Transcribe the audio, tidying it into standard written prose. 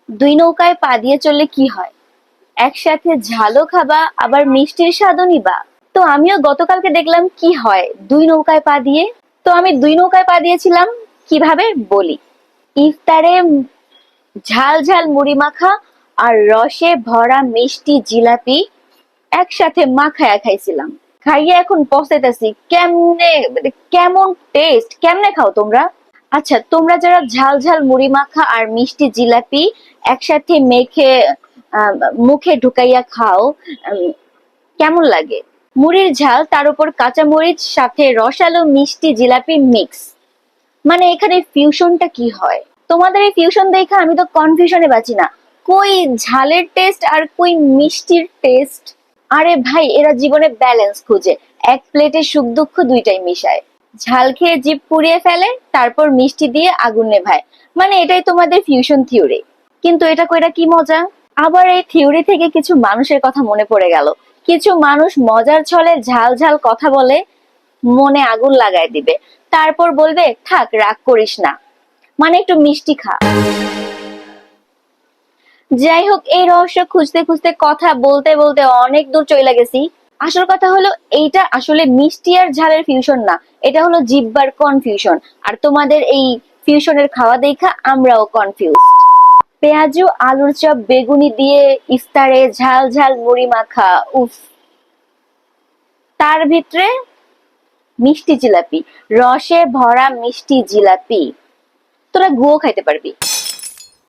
দুই নৌকায় পা দিয়ে চললে কি হয়? একসাথে ঝালও খাবা আবার মিষ্টির স্বাদও নিবা। তো আমিও গতকালকে দেখলাম কি হয় দুই নৌকায় পা দিয়ে। তো আমি দুই নৌকায় পা দিয়েছিলাম কিভাবে বলি। ইফতারে ঝাল ঝাল মুড়ি মাখা আর রসে ভরা মিষ্টি জিলাপি একসাথে মাখায়া খাইছিলাম। খাইয়ে এখন পস্তাইতেছি কেমনে, মানে কেমন টেস্ট, কেমনে খাও তোমরা? আচ্ছা, তোমরা যারা ঝাল ঝাল মুড়ি মাখা আর মিষ্টি জিলাপি একসাথে মেখে আহ, মুখে ঢুকাইয়া খাও, উম, কেমন লাগে? মুড়ির ঝাল, তার উপর কাঁচা মরিচ, সাথে রসালো মিষ্টি জিলাপি মিক্স, মানে এখানে ফিউশনটা কি হয়? তোমাদের এই ফিউশন দেখে আমি তো কনফিউশনে বাঁচি না। কই ঝালের টেস্ট আর কই মিষ্টির টেস্ট? আরে ভাই, এরা জীবনে ব্যালেন্স খুঁজে, এক প্লেটে সুখ দুঃখ দুইটাই মিশায়। ঝাল খেয়ে জিভ পুড়িয়ে ফেলে, তারপর মিষ্টি দিয়ে আগুন নেভায়। মানে এটাই তোমাদের ফিউশন থিওরি। কিন্তু এটা কইরা কি মজা। আবার এই থিওরি থেকে কিছু মানুষের কথা মনে পড়ে গেল। কিছু মানুষ মজার ছলে ঝাল ঝাল কথা বলে, মনে আগুন লাগায় দিবে, তারপর বলবে থাক রাগ করিস না, মানে একটু মিষ্টি খা। যাই হোক, এই রহস্য খুঁজতে খুঁজতে কথা বলতে বলতে অনেক দূর চলে গেছি। আসল কথা হলো এইটা আসলে মিষ্টি আর ঝালের ফিউশন না, এটা হলো জিহ্বার কনফিউশন। আর তোমাদের এই ফিউশনের খাওয়া দেখা আমরাও কনফিউজ। পেঁয়াজু আলুর চপ বেগুনি দিয়ে ইফতারে ঝাল ঝাল মুড়ি মাখা, উফ। তার ভিতরে মিষ্টি জিলাপি, রসে ভরা মিষ্টি জিলাপি, তোরা গুয়ো খাইতে পারবি।